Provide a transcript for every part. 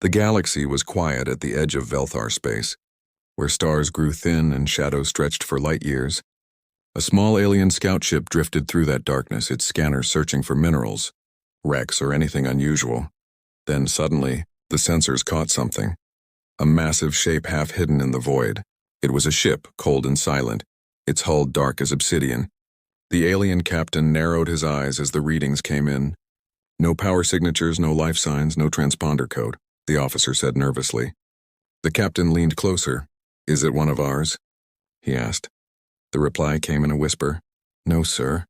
The galaxy was quiet at the edge of Velthar space, where stars grew thin and shadows stretched for light years. A small alien scout ship drifted through that darkness, its scanner searching for minerals, wrecks, or anything unusual. Then suddenly, the sensors caught something. A massive shape half hidden in the void. It was a ship, cold and silent, its hull dark as obsidian. The alien captain narrowed his eyes as the readings came in. No power signatures, no life signs, no transponder code, the officer said nervously. The captain leaned closer. "Is it one of ours?" he asked. The reply came in a whisper. "No, sir.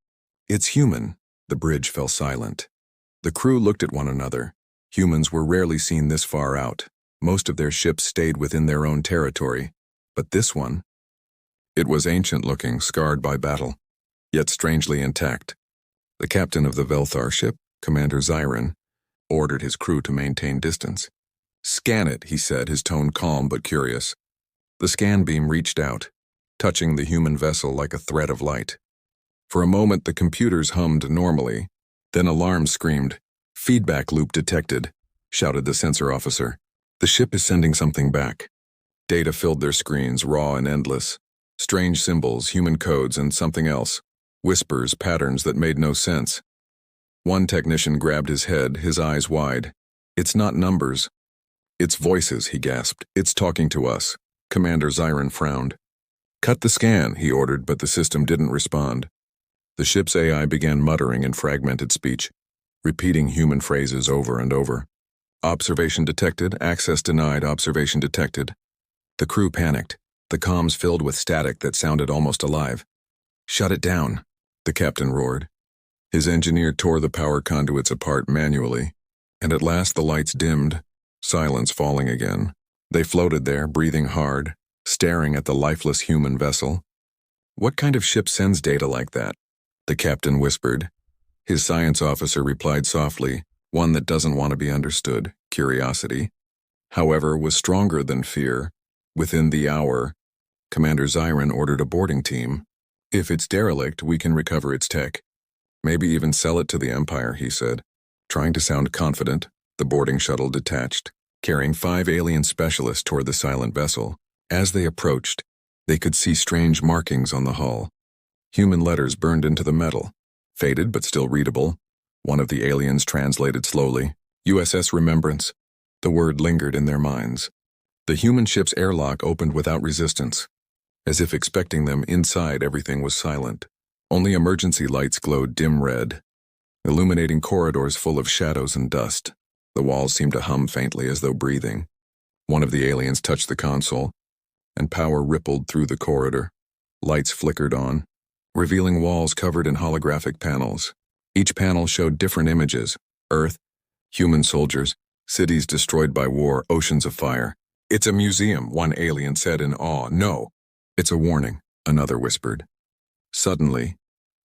It's human." The bridge fell silent. The crew looked at one another. Humans were rarely seen this far out. Most of their ships stayed within their own territory. But this one? It was ancient-looking, scarred by battle, yet strangely intact. The captain of the Velthar ship, Commander Zyron, ordered his crew to maintain distance. "Scan it," he said, his tone calm but curious. The scan beam reached out, touching the human vessel like a thread of light. For a moment, the computers hummed normally. Then alarms screamed. "Feedback loop detected," shouted the sensor officer. "The ship is sending something back." Data filled their screens, raw and endless. Strange symbols, human codes, and something else. Whispers, patterns that made no sense. One technician grabbed his head, his eyes wide. "It's not numbers. It's voices," he gasped. "It's talking to us." Commander Zyron frowned. "Cut the scan," he ordered, but the system didn't respond. The ship's AI began muttering in fragmented speech, repeating human phrases over and over. "Observation detected, access denied, observation detected." The crew panicked, the comms filled with static that sounded almost alive. "Shut it down," the captain roared. His engineer tore the power conduits apart manually, and at last the lights dimmed, silence falling again. They floated there, breathing hard, staring at the lifeless human vessel. "What kind of ship sends data like that?" the captain whispered. His science officer replied softly, "One that doesn't want to be understood, curiosity." However, was stronger than fear. Within the hour, Commander Zyron ordered a boarding team. "If it's derelict, we can recover its tech. Maybe even sell it to the Empire," he said. Trying to sound confident, the boarding shuttle detached, carrying 5 alien specialists toward the silent vessel. As they approached, they could see strange markings on the hull. Human letters burned into the metal, faded but still readable. One of the aliens translated slowly, "USS Remembrance." The word lingered in their minds. The human ship's airlock opened without resistance. As if expecting them, inside everything was silent. Only emergency lights glowed dim red, illuminating corridors full of shadows and dust. The walls seemed to hum faintly as though breathing. One of the aliens touched the console, and power rippled through the corridor. Lights flickered on, revealing walls covered in holographic panels. Each panel showed different images: Earth, human soldiers, cities destroyed by war, oceans of fire. "It's a museum," one alien said in awe. "No, it's a warning," another whispered. Suddenly,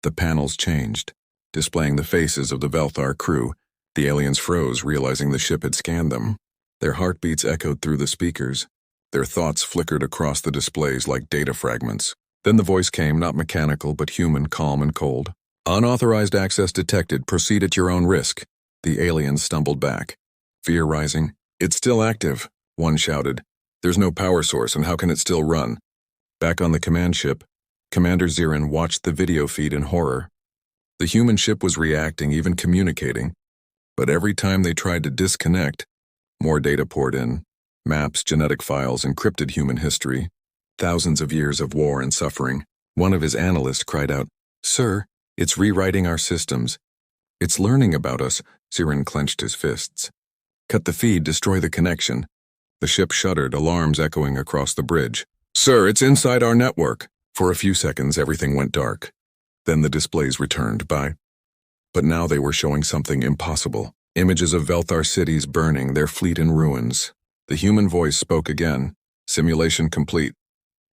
the panels changed, displaying the faces of the Velthar crew. The aliens froze, realizing the ship had scanned them. Their heartbeats echoed through the speakers. Their thoughts flickered across the displays like data fragments. Then the voice came, not mechanical but human, calm and cold. "Unauthorized access detected. Proceed at your own risk." The aliens stumbled back, fear rising. "It's still active," one shouted. "There's no power source, and how can it still run?" Back on the command ship, Commander Zyron watched the video feed in horror. The human ship was reacting, even communicating. But every time they tried to disconnect, more data poured in. Maps, genetic files, encrypted human history. Thousands of years of war and suffering. One of his analysts cried out, "Sir, it's rewriting our systems. It's learning about us." Zyron clenched his fists. "Cut the feed, destroy the connection." The ship shuddered, alarms echoing across the bridge. "Sir, it's inside our network." For a few seconds, everything went dark. Then the displays returned But now they were showing something impossible. Images of Velthar cities burning, their fleet in ruins. The human voice spoke again. "Simulation complete.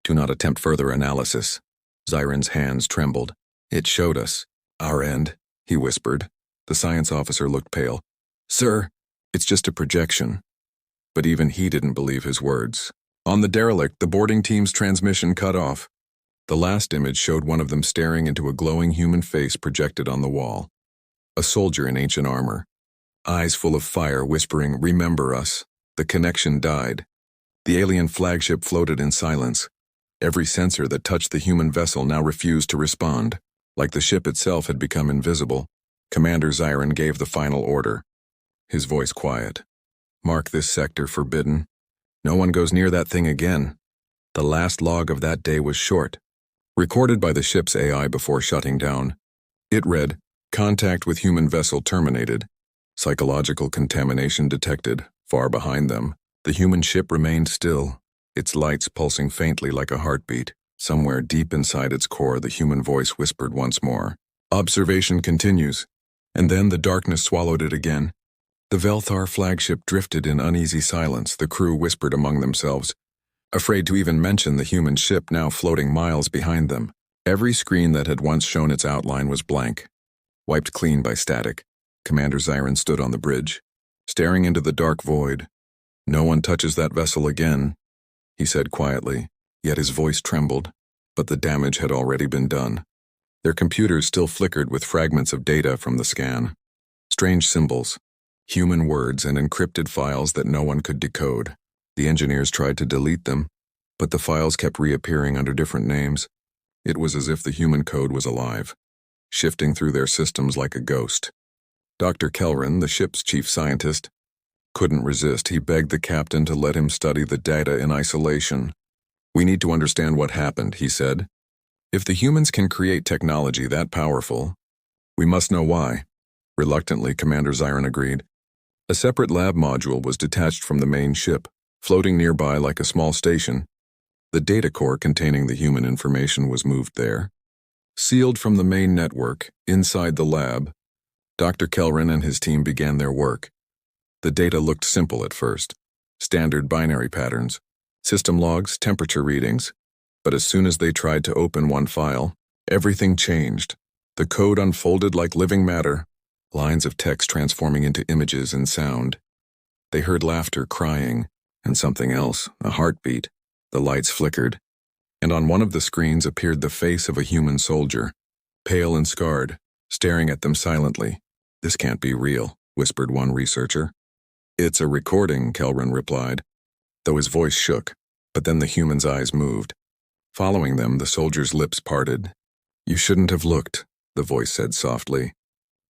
Do not attempt further analysis." Zyron's hands trembled. "It showed us. Our end," he whispered. The science officer looked pale. "Sir, it's just a projection." But even he didn't believe his words. On the derelict, the boarding team's transmission cut off. The last image showed one of them staring into a glowing human face projected on the wall. A soldier in ancient armor, eyes full of fire, whispering, "Remember us." The connection died. The alien flagship floated in silence. Every sensor that touched the human vessel now refused to respond. Like the ship itself had become invisible, Commander Zyron gave the final order. His voice quiet. "Mark this sector forbidden. No one goes near that thing again." The last log of that day was short, recorded by the ship's AI before shutting down. It read, "Contact with human vessel terminated. Psychological contamination detected." Far behind them, the human ship remained still, its lights pulsing faintly like a heartbeat. Somewhere deep inside its core, the human voice whispered once more, "Observation continues." And then the darkness swallowed it again. The Velthar flagship drifted in uneasy silence. The crew whispered among themselves, afraid to even mention the human ship now floating miles behind them. Every screen that had once shown its outline was blank, wiped clean by static. Commander Zyron stood on the bridge, staring into the dark void. "No one touches that vessel again," he said quietly, yet his voice trembled. But the damage had already been done. Their computers still flickered with fragments of data from the scan. Strange symbols, human words, and encrypted files that no one could decode. The engineers tried to delete them, but the files kept reappearing under different names. It was as if the human code was alive, shifting through their systems like a ghost. Dr. Kelrin, the ship's chief scientist, couldn't resist. He begged the captain to let him study the data in isolation. "We need to understand what happened," he said. "If the humans can create technology that powerful, we must know why." Reluctantly, Commander Zyron agreed. A separate lab module was detached from the main ship, floating nearby like a small station. The data core containing the human information was moved there. Sealed from the main network, inside the lab, Dr. Kelrin and his team began their work. The data looked simple at first. Standard binary patterns, system logs, temperature readings. But as soon as they tried to open one file, everything changed. The code unfolded like living matter, lines of text transforming into images and sound. They heard laughter, crying, and something else, a heartbeat. The lights flickered, and on one of the screens appeared the face of a human soldier, pale and scarred, staring at them silently. "This can't be real," whispered one researcher. "It's a recording," Kelrin replied, though his voice shook. But then the human's eyes moved. Following them, the soldier's lips parted. "You shouldn't have looked," the voice said softly.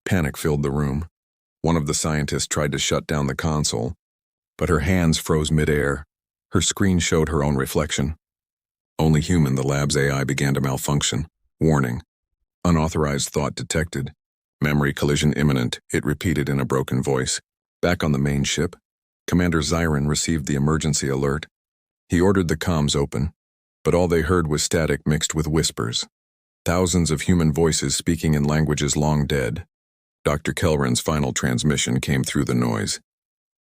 Panic filled the room. One of the scientists tried to shut down the console, but her hands froze midair. Her screen showed her own reflection. Only human, the lab's AI began to malfunction. Warning. Unauthorized thought detected. Memory collision imminent, it repeated in a broken voice. Back on the main ship, Commander Zyron received the emergency alert. He ordered the comms open, but all they heard was static mixed with whispers. Thousands of human voices speaking in languages long dead. Dr. Kelrin's final transmission came through the noise.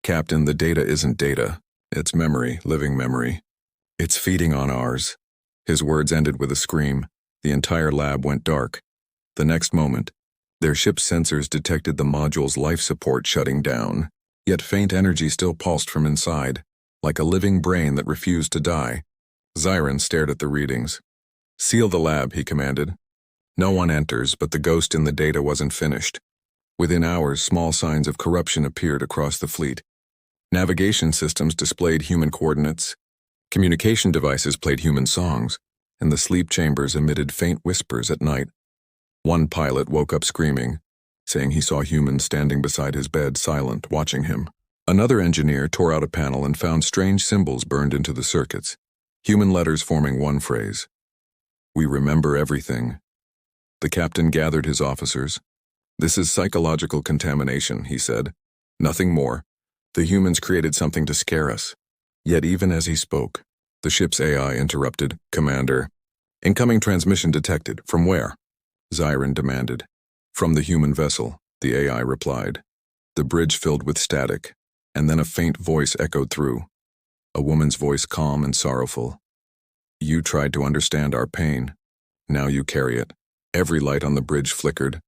"Captain, the data isn't data. It's memory, living memory. It's feeding on ours." His words ended with a scream. The entire lab went dark. The next moment, their ship's sensors detected the module's life support shutting down, yet faint energy still pulsed from inside, like a living brain that refused to die. Zyron stared at the readings. "Seal the lab," he commanded. "No one enters, but the ghost in the data wasn't finished." Within hours, small signs of corruption appeared across the fleet. Navigation systems displayed human coordinates, communication devices played human songs, and the sleep chambers emitted faint whispers at night. One pilot woke up screaming, saying he saw humans standing beside his bed, silent, watching him. Another engineer tore out a panel and found strange symbols burned into the circuits, human letters forming one phrase. "We remember everything." The captain gathered his officers. "This is psychological contamination," he said. "Nothing more. The humans created something to scare us." Yet even as he spoke, the ship's AI interrupted. "Commander, incoming transmission detected. From where?" Zyron demanded. "From the human vessel," the AI replied. The bridge filled with static, and then a faint voice echoed through. A woman's voice, calm and sorrowful. "You tried to understand our pain. Now you carry it." Every light on the bridge flickered.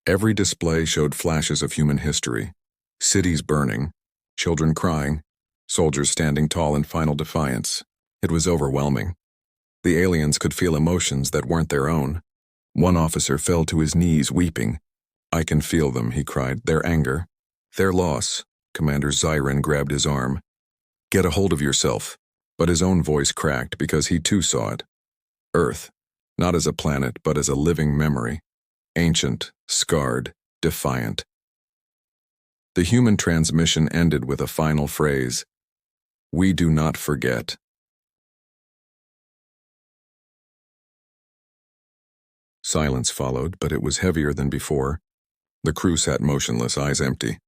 Every display showed flashes of human history. Cities burning, children crying, soldiers standing tall in final defiance. It was overwhelming. The aliens could feel emotions that weren't their own. One officer fell to his knees, weeping. "I can feel them," he cried, "their anger, their loss." Commander Zyron grabbed his arm. Get a hold of yourself. But his own voice cracked because he too saw it. Earth, not as a planet, but as a living memory. Ancient, scarred, defiant. The human transmission ended with a final phrase. We do not forget. Silence followed, but it was heavier than before. The crew sat motionless, eyes empty.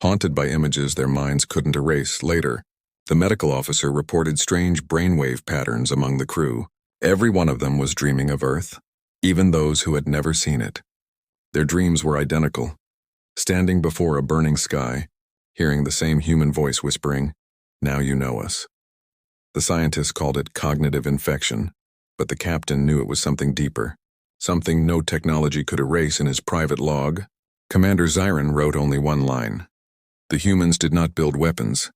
Haunted by images their minds couldn't erase. Later, the medical officer reported strange brainwave patterns among the crew. Every one of them was dreaming of Earth, even those who had never seen it. Their dreams were identical. Standing before a burning sky, hearing the same human voice whispering, "Now you know us." The scientists called it cognitive infection, but the captain knew it was something deeper, something no technology could erase. In his private log, Commander Zyron wrote only one line. The humans did not build weapons.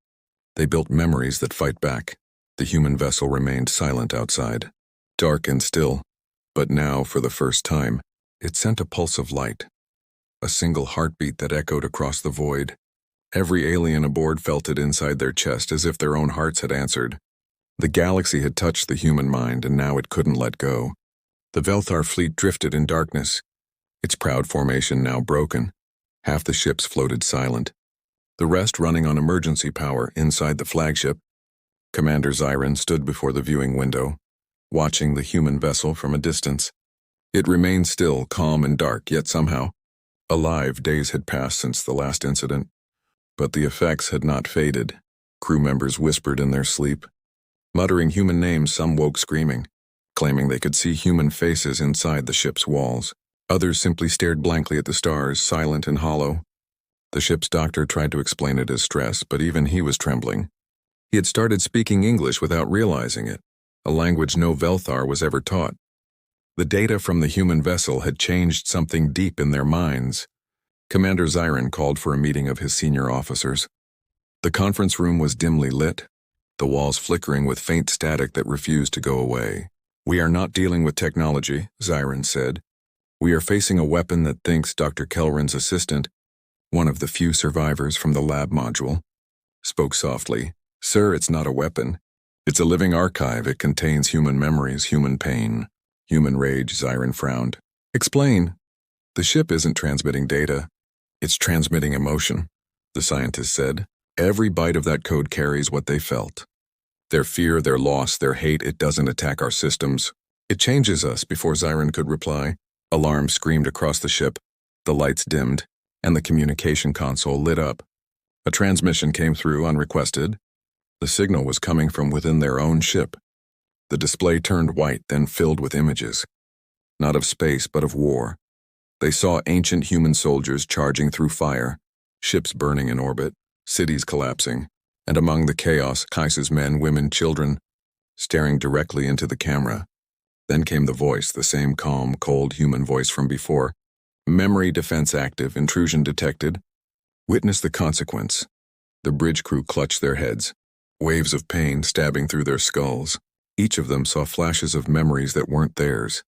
They built memories that fight back. The human vessel remained silent outside, dark and still, but now, for the first time, it sent a pulse of light. A single heartbeat that echoed across the void. Every alien aboard felt it inside their chest as if their own hearts had answered. The galaxy had touched the human mind, and now it couldn't let go. The Velthar fleet drifted in darkness, its proud formation now broken. Half the ships floated silent, the rest running on emergency power inside the flagship. Commander Zyron stood before the viewing window, watching the human vessel from a distance. It remained still, calm and dark, yet somehow alive. Days had passed since the last incident, but the effects had not faded. Crew members whispered in their sleep. Muttering human names, some woke screaming, claiming they could see human faces inside the ship's walls. Others simply stared blankly at the stars, silent and hollow. The ship's doctor tried to explain it as stress, but even he was trembling. He had started speaking English without realizing it, a language no Velthar was ever taught. The data from the human vessel had changed something deep in their minds. Commander Zyron called for a meeting of his senior officers. The conference room was dimly lit, the walls flickering with faint static that refused to go away. "We are not dealing with technology," Zyron said. "We are facing a weapon that thinks." Dr. Kelrin's assistant, one of the few survivors from the lab module, spoke softly. "Sir, it's not a weapon. It's a living archive. It contains human memories, human pain, human rage." Zyron frowned. "Explain." "The ship isn't transmitting data. It's transmitting emotion," the scientist said. "Every byte of that code carries what they felt. Their fear, their loss, their hate. It doesn't attack our systems. It changes us." Before Zyron could reply, alarms screamed across the ship, the lights dimmed, and the communication console lit up. A transmission came through unrequested. The signal was coming from within their own ship. The display turned white, then filled with images. Not of space, but of war. They saw ancient human soldiers charging through fire, ships burning in orbit, cities collapsing, and among the chaos, Kaiser's men, women, children, staring directly into the camera. Then came the voice, the same calm, cold human voice from before. "Memory defense active, intrusion detected. Witness the consequence." The bridge crew clutched their heads, waves of pain stabbing through their skulls. Each of them saw flashes of memories that weren't theirs.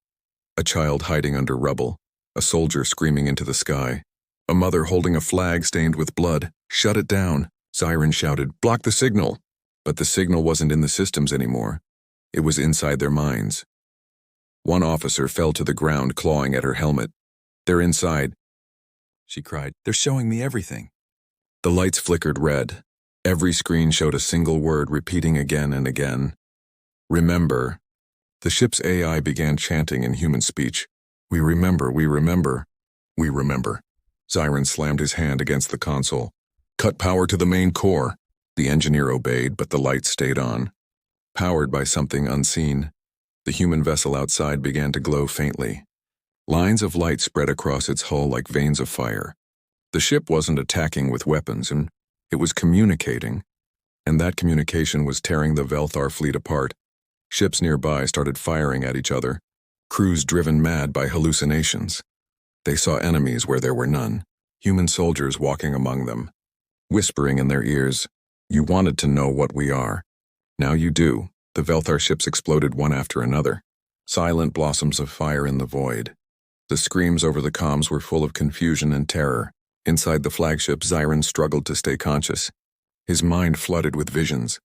A child hiding under rubble, a soldier screaming into the sky, a mother holding a flag stained with blood. "Shut it down," Zyron shouted. "Block the signal." But the signal wasn't in the systems anymore. It was inside their minds. One officer fell to the ground, clawing at her helmet. "They're inside," she cried. "They're showing me everything." The lights flickered red. Every screen showed a single word repeating again and again. "Remember." The ship's AI began chanting in human speech. "We remember, we remember, we remember." Zyron slammed his hand against the console. "Cut power to the main core." The engineer obeyed, but the lights stayed on. Powered by something unseen, the human vessel outside began to glow faintly. Lines of light spread across its hull like veins of fire. The ship wasn't attacking with weapons, and it was communicating. And that communication was tearing the Velthar fleet apart. Ships nearby started firing at each other, crews driven mad by hallucinations. They saw enemies where there were none, human soldiers walking among them, whispering in their ears, "You wanted to know what we are. Now you do." The Velthar ships exploded one after another, silent blossoms of fire in the void. The screams over the comms were full of confusion and terror. Inside the flagship, Zyron struggled to stay conscious. His mind flooded with visions,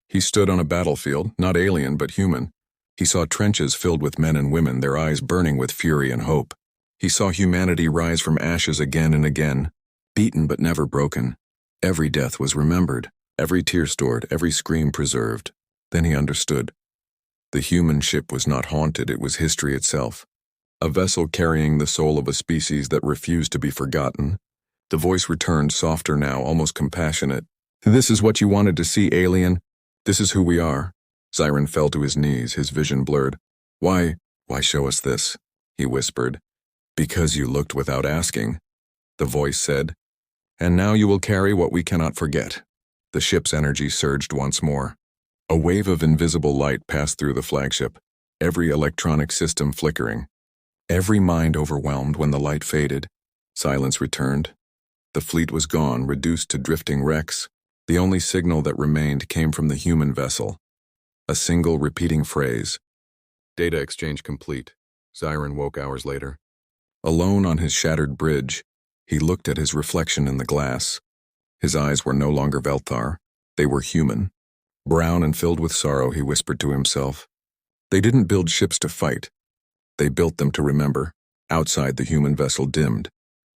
He stood on a battlefield, not alien but human. He saw trenches filled with men and women, their eyes burning with fury and hope. He saw humanity rise from ashes again and again, beaten but never broken. Every death was remembered, every tear stored, every scream preserved. Then he understood. The human ship was not haunted, it was history itself. A vessel carrying the soul of a species that refused to be forgotten. The voice returned, softer now, almost compassionate. "This is what you wanted to see, alien. This is who we are." Zyron fell to his knees, his vision blurred. Why show us this?" he whispered. "Because you looked without asking," the voice said. "And now you will carry what we cannot forget." The ship's energy surged once more. A wave of invisible light passed through the flagship, every electronic system flickering. Every mind overwhelmed. When the light faded, silence returned. The fleet was gone, reduced to drifting wrecks. The only signal that remained came from the human vessel. A single repeating phrase. Data exchange complete. Zyron woke hours later. Alone on his shattered bridge, he looked at his reflection in the glass. His eyes were no longer Velthar. They were human. Brown and filled with sorrow, he whispered to himself. They didn't build ships to fight. They built them to remember. Outside, the human vessel dimmed,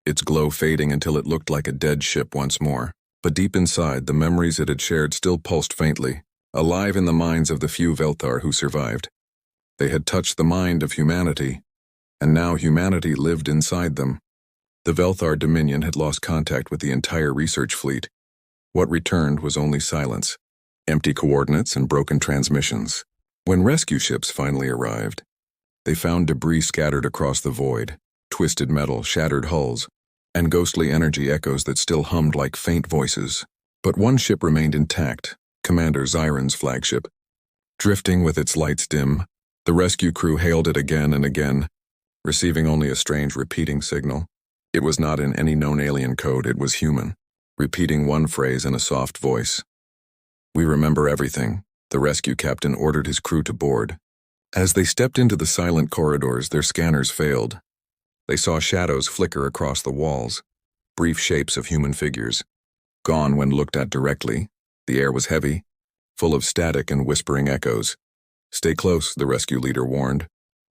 its glow fading until it looked like a dead ship once more. But deep inside, the memories it had shared still pulsed faintly, alive in the minds of the few Velthar who survived. They had touched the mind of humanity, and now humanity lived inside them. The Velthar Dominion had lost contact with the entire research fleet. What returned was only silence, empty coordinates and broken transmissions. When rescue ships finally arrived, they found debris scattered across the void, twisted metal, shattered hulls, and ghostly energy echoes that still hummed like faint voices. But one ship remained intact, Commander Zyron's flagship. Drifting with its lights dim, the rescue crew hailed it again and again, receiving only a strange repeating signal. It was not in any known alien code, it was human, repeating one phrase in a soft voice. "We remember everything," the rescue captain ordered his crew to board. As they stepped into the silent corridors, their scanners failed. They saw shadows flicker across the walls, brief shapes of human figures. Gone when looked at directly, the air was heavy, full of static and whispering echoes. "Stay close," the rescue leader warned.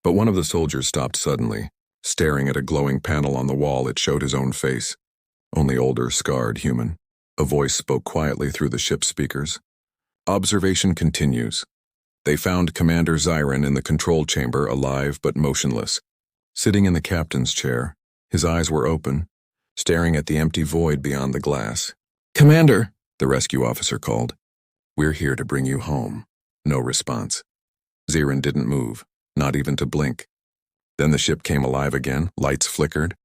But one of the soldiers stopped suddenly, staring at a glowing panel on the wall. It showed his own face, only older, scarred, human. A voice spoke quietly through the ship's speakers. "Observation continues." They found Commander Zyron in the control chamber, alive but motionless. Sitting in the captain's chair, his eyes were open, staring at the empty void beyond the glass. "Commander," the rescue officer called. "We're here to bring you home." No response. Zyron didn't move, not even to blink. Then the ship came alive again, lights flickered,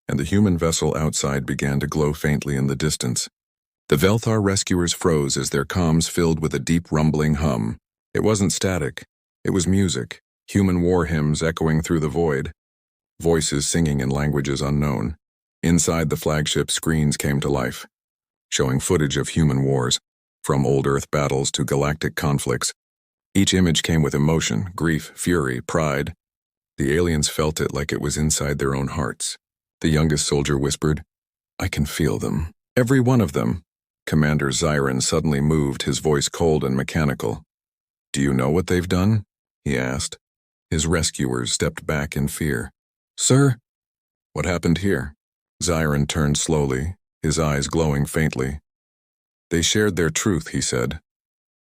and the human vessel outside began to glow faintly in the distance. The Velthar rescuers froze as their comms filled with a deep rumbling hum. It wasn't static, it was music, human war hymns echoing through the void, voices singing in languages unknown. Inside the flagship, screens came to life, showing footage of human wars, from old Earth battles to galactic conflicts. Each image came with emotion, grief, fury, pride. The aliens felt it like it was inside their own hearts. The youngest soldier whispered, "I can feel them. Every one of them." Commander Zyron suddenly moved, his voice cold and mechanical. "Do you know what they've done?" he asked. His rescuers stepped back in fear. "Sir?" "What happened here?" Zyron turned slowly, his eyes glowing faintly. "They shared their truth," he said.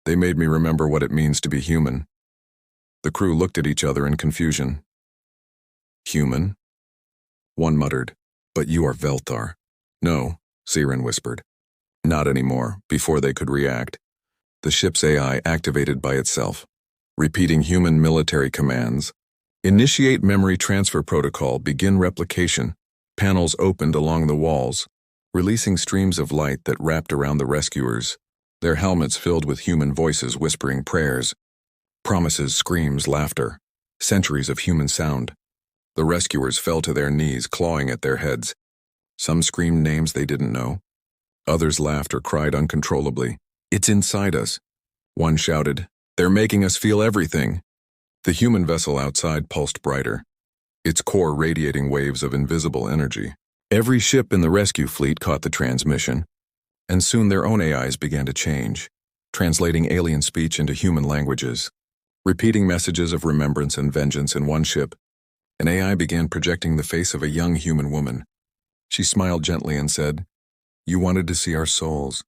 "They made me remember what it means to be human." The crew looked at each other in confusion. "Human?" One muttered, "But you are Velthar." "No," Zyron whispered. "Not anymore." Before they could react, the ship's AI activated by itself, repeating human military commands. "Initiate memory transfer protocol, begin replication." Panels opened along the walls, releasing streams of light that wrapped around the rescuers, their helmets filled with human voices whispering prayers, promises, screams, laughter, centuries of human sound. The rescuers fell to their knees, clawing at their heads. Some screamed names they didn't know. Others laughed or cried uncontrollably. "It's inside us." One shouted, "They're making us feel everything." The human vessel outside pulsed brighter, its core radiating waves of invisible energy. Every ship in the rescue fleet caught the transmission, and soon their own AIs began to change, translating alien speech into human languages. Repeating messages of remembrance and vengeance in one ship, an AI began projecting the face of a young human woman. She smiled gently and said, "You wanted to see our souls.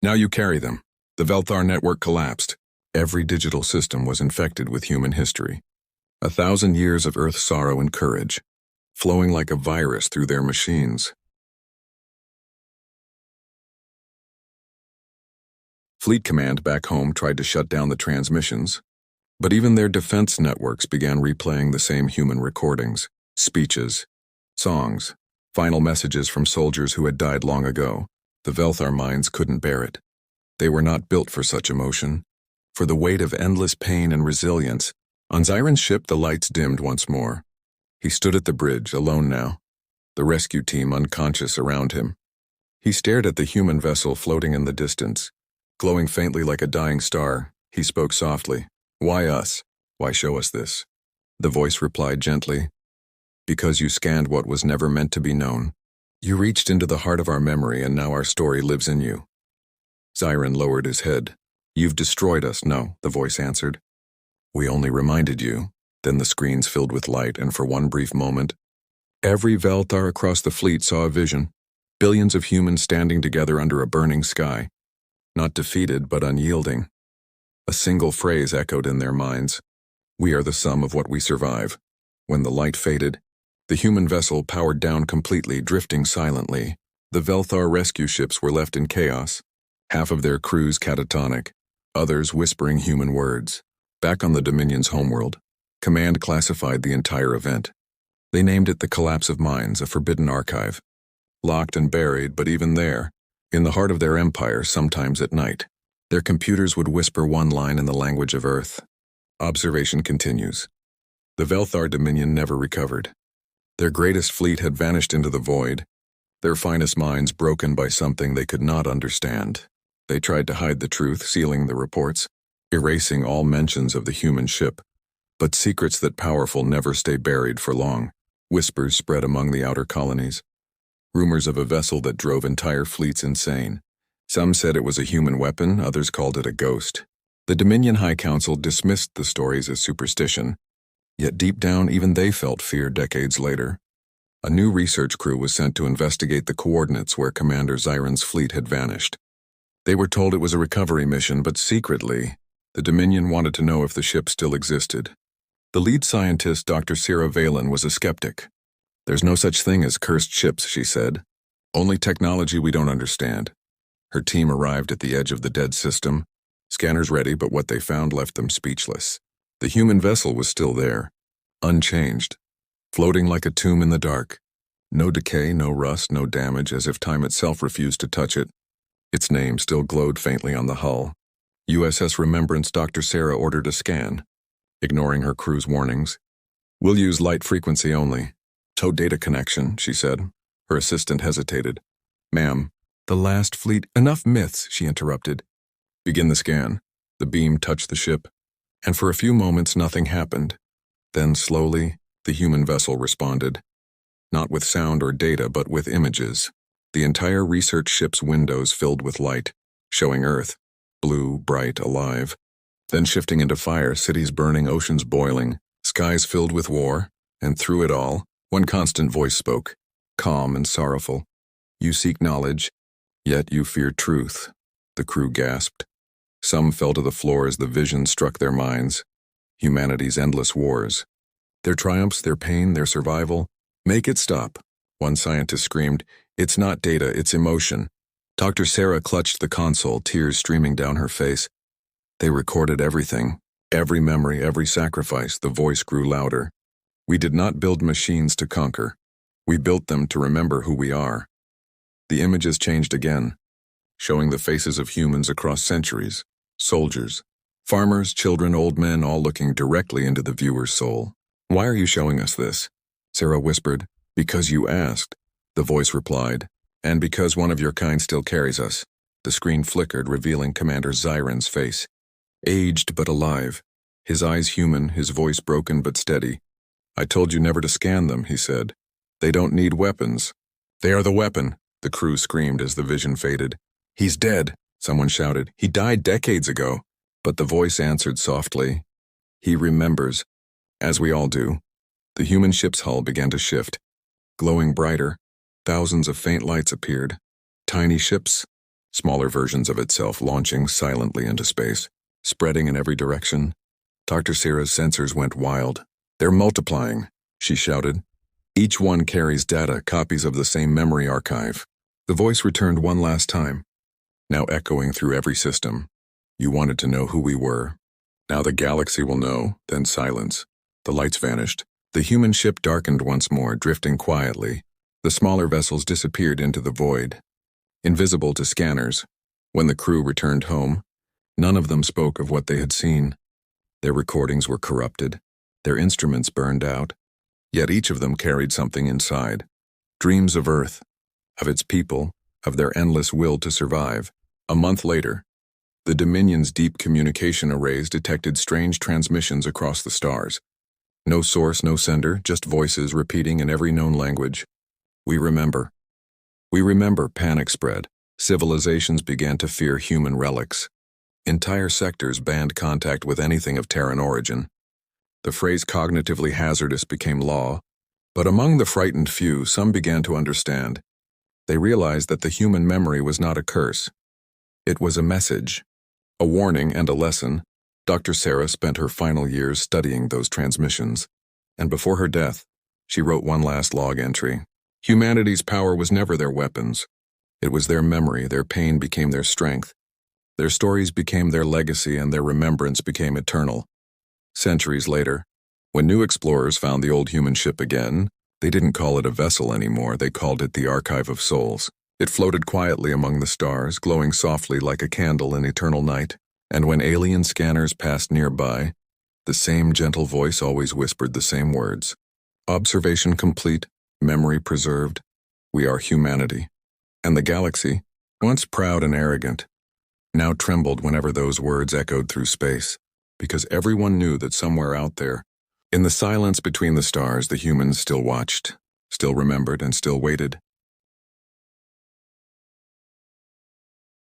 Now you carry them." The Velthar network collapsed. Every digital system was infected with human history. 1,000 years of Earth sorrow and courage, flowing like a virus through their machines. Fleet Command back home tried to shut down the transmissions, but even their defense networks began replaying the same human recordings, speeches, songs, final messages from soldiers who had died long ago. The Velthar minds couldn't bear it. They were not built for such emotion, for the weight of endless pain and resilience. On Zyron's ship, the lights dimmed once more. He stood at the bridge, alone now, the rescue team unconscious around him. He stared at the human vessel floating in the distance. Glowing faintly like a dying star, he spoke softly. "Why us? Why show us this?" The voice replied gently, "Because you scanned what was never meant to be known. You reached into the heart of our memory, and now our story lives in you." Zyron lowered his head. "You've destroyed us." "No," the voice answered. "We only reminded you." Then the screens filled with light, and for one brief moment, every Velthar across the fleet saw a vision. Billions of humans standing together under a burning sky. Not defeated, but unyielding. A single phrase echoed in their minds. "We are the sum of what we survive." When the light faded, the human vessel powered down completely, drifting silently. The Velthar rescue ships were left in chaos, half of their crews catatonic, others whispering human words. Back on the Dominion's homeworld, Command classified the entire event. They named it the Collapse of Minds, a forbidden archive. Locked and buried, but even there, in the heart of their empire, sometimes at night, their computers would whisper one line in the language of Earth. Observation continues. The Velthar Dominion never recovered. Their greatest fleet had vanished into the void, their finest minds broken by something they could not understand. They tried to hide the truth, sealing the reports, erasing all mentions of the human ship. But secrets that powerful never stay buried for long. Whispers spread among the outer colonies. Rumors of a vessel that drove entire fleets insane. Some said it was a human weapon, others called it a ghost. The Dominion High Council dismissed the stories as superstition, yet deep down even they felt fear decades later. A new research crew was sent to investigate the coordinates where Commander Zyron's fleet had vanished. They were told it was a recovery mission, but secretly, the Dominion wanted to know if the ship still existed. The lead scientist, Dr. Sarah Valen, was a skeptic. "There's no such thing as cursed ships," she said. "Only technology we don't understand." Her team arrived at the edge of the dead system. Scanners ready, but what they found left them speechless. The human vessel was still there, unchanged, floating like a tomb in the dark. No decay, no rust, no damage, as if time itself refused to touch it. Its name still glowed faintly on the hull. USS Remembrance. Dr. Sarah ordered a scan, ignoring her crew's warnings. "We'll use light frequency only. Tow data connection," she said. Her assistant hesitated. "Ma'am, the last fleet—" "Enough myths," she interrupted. "Begin the scan." The beam touched the ship, and for a few moments nothing happened. Then slowly, the human vessel responded. Not with sound or data, but with images. The entire research ship's windows filled with light, showing Earth, blue, bright, alive. Then shifting into fire, cities burning, oceans boiling, skies filled with war, and through it all, one constant voice spoke, calm and sorrowful. "You seek knowledge, yet you fear truth." The crew gasped. Some fell to the floor as the vision struck their minds. Humanity's endless wars. Their triumphs, their pain, their survival. "Make it stop," one scientist screamed. "It's not data, it's emotion." Dr. Sarah clutched the console, tears streaming down her face. They recorded everything. Every memory, every sacrifice. The voice grew louder. "We did not build machines to conquer. We built them to remember who we are." The images changed again, showing the faces of humans across centuries. Soldiers, farmers, children, old men, all looking directly into the viewer's soul. "Why are you showing us this?" Sarah whispered. "Because you asked," the voice replied. "And because one of your kind still carries us." The screen flickered, revealing Commander Zyron's face. Aged but alive, his eyes human, his voice broken but steady. "I told you never to scan them," he said. "They don't need weapons." "They are the weapon," the crew screamed as the vision faded. "He's dead." Someone shouted, "He died decades ago." But the voice answered softly, "He remembers." As we all do, the human ship's hull began to shift. Glowing brighter, thousands of faint lights appeared. Tiny ships, smaller versions of itself launching silently into space, spreading in every direction. Dr. Sarah's sensors went wild. "They're multiplying," she shouted. "Each one carries data, copies of the same memory archive." The voice returned one last time, now echoing through every system. "You wanted to know who we were. Now the galaxy will know." Then silence. The lights vanished. The human ship darkened once more, drifting quietly. The smaller vessels disappeared into the void, invisible to scanners. When the crew returned home, none of them spoke of what they had seen. Their recordings were corrupted, their instruments burned out, yet each of them carried something inside. Dreams of Earth, of its people, of their endless will to survive. A month later, the Dominion's deep communication arrays detected strange transmissions across the stars. No source, no sender, just voices repeating in every known language. "We remember." We remember. Panic spread. Civilizations began to fear human relics. Entire sectors banned contact with anything of Terran origin. The phrase "cognitively hazardous" became law, but among the frightened few, some began to understand. They realized that the human memory was not a curse. It was a message, a warning and a lesson. Dr. Sarah spent her final years studying those transmissions, and before her death, she wrote one last log entry. Humanity's power was never their weapons. It was their memory. Their pain became their strength. Their stories became their legacy, and their remembrance became eternal. Centuries later, when new explorers found the old human ship again, they didn't call it a vessel anymore. They called it the Archive of Souls. It floated quietly among the stars, glowing softly like a candle in eternal night. And when alien scanners passed nearby, the same gentle voice always whispered the same words. Observation complete, memory preserved. We are humanity. And the galaxy, once proud and arrogant, now trembled whenever those words echoed through space, because everyone knew that somewhere out there, in the silence between the stars, the humans still watched, still remembered, and still waited.